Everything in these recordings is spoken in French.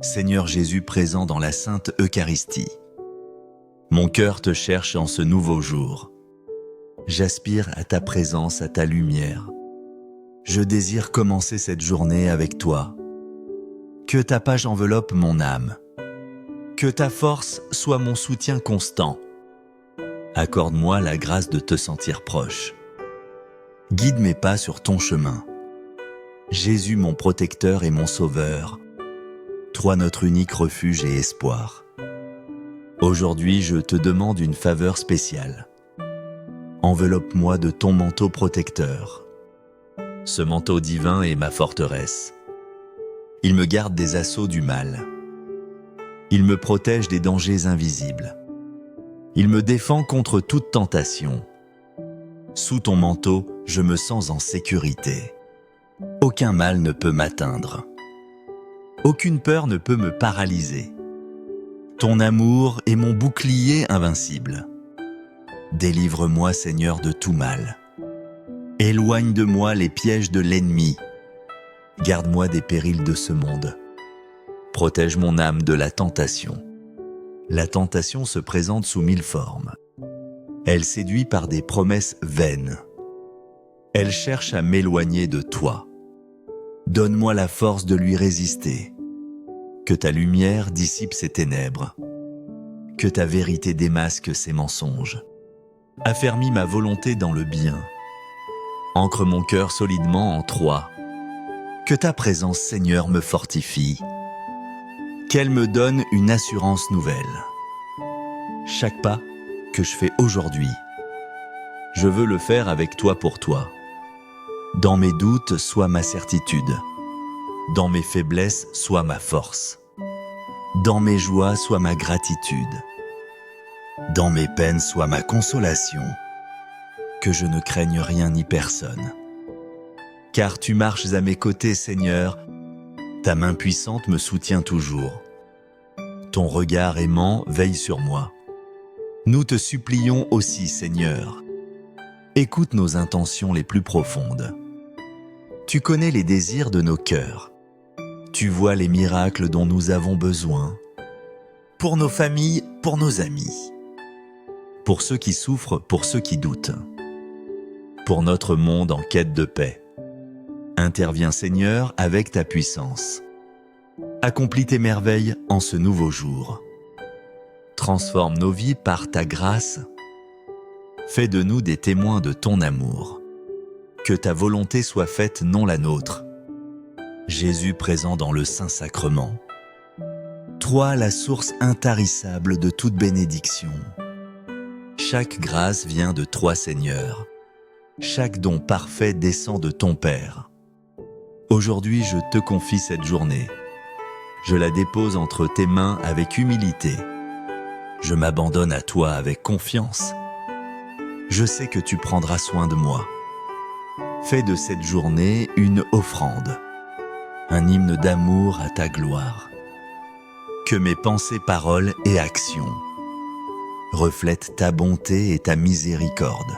Seigneur Jésus présent dans la Sainte Eucharistie. Mon cœur te cherche en ce nouveau jour. J'aspire à ta présence, à ta lumière. Je désire commencer cette journée avec toi. Que ta page enveloppe mon âme. Que ta force soit mon soutien constant. Accorde-moi la grâce de te sentir proche. Guide mes pas sur ton chemin. Jésus mon protecteur et mon sauveur. Toi notre unique refuge et espoir. Aujourd'hui, je te demande une faveur spéciale. Enveloppe-moi de ton manteau protecteur. Ce manteau divin est ma forteresse. Il me garde des assauts du mal. Il me protège des dangers invisibles. Il me défend contre toute tentation. Sous ton manteau, je me sens en sécurité. Aucun mal ne peut m'atteindre. Aucune peur ne peut me paralyser. Ton amour est mon bouclier invincible. Délivre-moi, Seigneur, de tout mal. Éloigne de moi les pièges de l'ennemi. Garde-moi des périls de ce monde. Protège mon âme de la tentation. La tentation se présente sous 1000 formes. Elle séduit par des promesses vaines. Elle cherche à m'éloigner de toi. Donne-moi la force de lui résister. Que ta lumière dissipe ses ténèbres. Que ta vérité démasque ses mensonges. Affermis ma volonté dans le bien. Ancre mon cœur solidement en toi. Que ta présence, Seigneur, me fortifie. Qu'elle me donne une assurance nouvelle. Chaque pas que je fais aujourd'hui, je veux le faire avec toi pour toi. Dans mes doutes, sois ma certitude. Dans mes faiblesses, sois ma force. Dans mes joies, sois ma gratitude. Dans mes peines, sois ma consolation. Que je ne craigne rien ni personne. Car tu marches à mes côtés, Seigneur. Ta main puissante me soutient toujours. Ton regard aimant veille sur moi. Nous te supplions aussi, Seigneur. Écoute nos intentions les plus profondes. Tu connais les désirs de nos cœurs. Tu vois les miracles dont nous avons besoin. Pour nos familles, pour nos amis. Pour ceux qui souffrent, pour ceux qui doutent. Pour notre monde en quête de paix. Interviens, Seigneur, avec ta puissance. Accomplis tes merveilles en ce nouveau jour. Transforme nos vies par ta grâce. Fais de nous des témoins de ton amour. Que ta volonté soit faite, non la nôtre. Jésus présent dans le Saint-Sacrement. Toi, la source intarissable de toute bénédiction. Chaque grâce vient de toi, Seigneur. Chaque don parfait descend de ton Père. Aujourd'hui, je te confie cette journée. Je la dépose entre tes mains avec humilité. Je m'abandonne à toi avec confiance. Je sais que tu prendras soin de moi. Fais de cette journée une offrande, un hymne d'amour à ta gloire. Que mes pensées, paroles et actions reflètent ta bonté et ta miséricorde.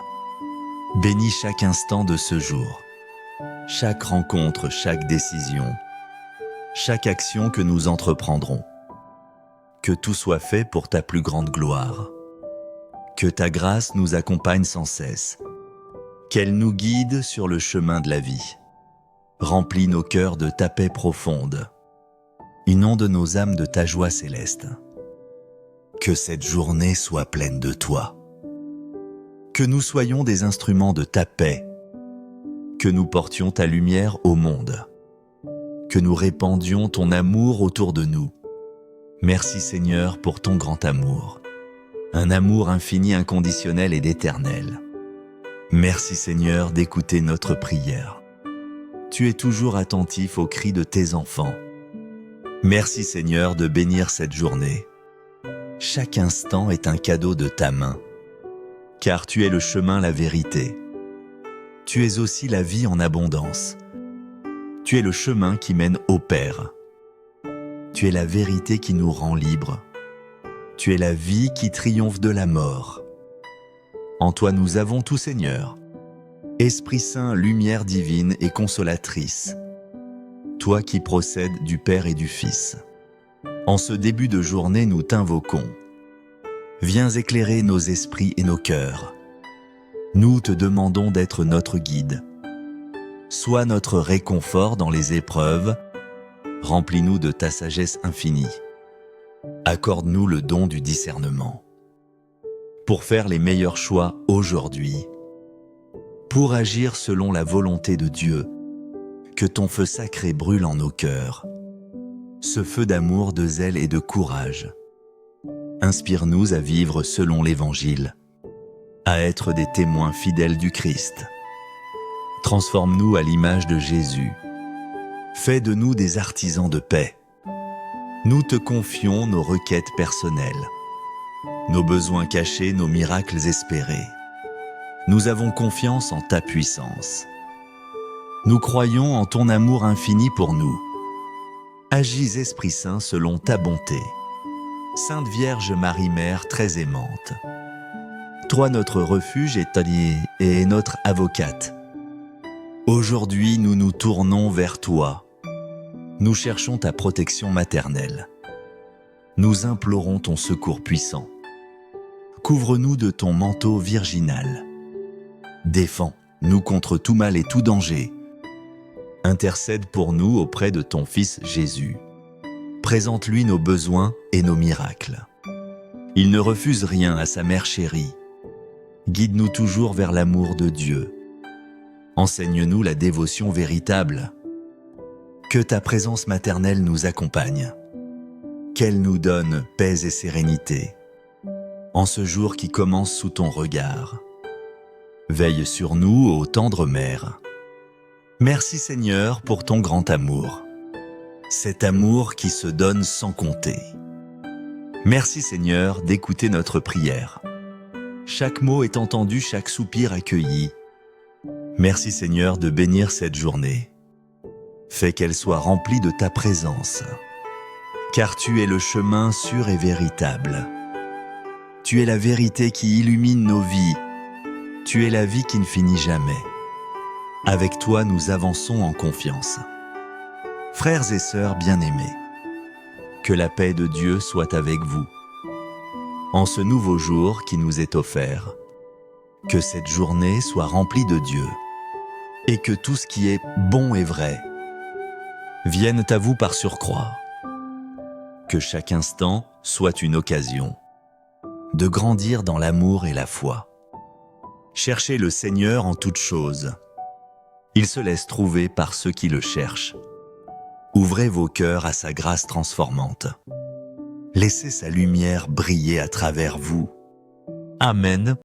Bénis chaque instant de ce jour, chaque rencontre, chaque décision, chaque action que nous entreprendrons. Que tout soit fait pour ta plus grande gloire. Que ta grâce nous accompagne sans cesse. Qu'elle nous guide sur le chemin de la vie. Remplis nos cœurs de ta paix profonde. Inonde nos âmes de ta joie céleste. Que cette journée soit pleine de toi. Que nous soyons des instruments de ta paix. Que nous portions ta lumière au monde. Que nous répandions ton amour autour de nous. Merci Seigneur pour ton grand amour. Un amour infini, inconditionnel et d'éternel. Merci Seigneur d'écouter notre prière. Tu es toujours attentif aux cris de tes enfants. Merci Seigneur de bénir cette journée. Chaque instant est un cadeau de ta main. Car tu es le chemin, la vérité. Tu es aussi la vie en abondance. Tu es le chemin qui mène au Père. Tu es la vérité qui nous rend libres. Tu es la vie qui triomphe de la mort. En toi nous avons tout, Seigneur. Esprit Saint, lumière divine et consolatrice. Toi qui procèdes du Père et du Fils. En ce début de journée, nous t'invoquons. Viens éclairer nos esprits et nos cœurs. Nous te demandons d'être notre guide. Sois notre réconfort dans les épreuves. Remplis-nous de ta sagesse infinie. Accorde-nous le don du discernement. Pour faire les meilleurs choix aujourd'hui. Pour agir selon la volonté de Dieu. Que ton feu sacré brûle en nos cœurs. Ce feu d'amour, de zèle et de courage. Inspire-nous à vivre selon l'Évangile, à être des témoins fidèles du Christ. Transforme-nous à l'image de Jésus. Fais de nous des artisans de paix. Nous te confions nos requêtes personnelles, nos besoins cachés, nos miracles espérés. Nous avons confiance en ta puissance. Nous croyons en ton amour infini pour nous. Agis, Esprit Saint, selon ta bonté. Sainte Vierge Marie-Mère très aimante, toi notre refuge et notre avocate. Aujourd'hui, nous nous tournons vers toi. Nous cherchons ta protection maternelle. Nous implorons ton secours puissant. Couvre-nous de ton manteau virginal. Défends-nous contre tout mal et tout danger. Intercède pour nous auprès de ton Fils Jésus. Présente-lui nos besoins et nos miracles. Il ne refuse rien à sa mère chérie. Guide-nous toujours vers l'amour de Dieu. Enseigne-nous la dévotion véritable. Que ta présence maternelle nous accompagne. Qu'elle nous donne paix et sérénité. En ce jour qui commence sous ton regard. Veille sur nous, ô tendre Mère. Merci Seigneur pour ton grand amour. Cet amour qui se donne sans compter. Merci Seigneur d'écouter notre prière. Chaque mot est entendu, chaque soupir accueilli. Merci Seigneur de bénir cette journée. Fais qu'elle soit remplie de ta présence. Car tu es le chemin sûr et véritable. Tu es la vérité qui illumine nos vies. Tu es la vie qui ne finit jamais. Avec toi, nous avançons en confiance. Frères et sœurs bien-aimés, que la paix de Dieu soit avec vous. En ce nouveau jour qui nous est offert, que cette journée soit remplie de Dieu et que tout ce qui est bon et vrai vienne à vous par surcroît. Que chaque instant soit une occasion de grandir dans l'amour et la foi. Cherchez le Seigneur en toutes choses. Il se laisse trouver par ceux qui le cherchent. Ouvrez vos cœurs à sa grâce transformante. Laissez sa lumière briller à travers vous. Amen.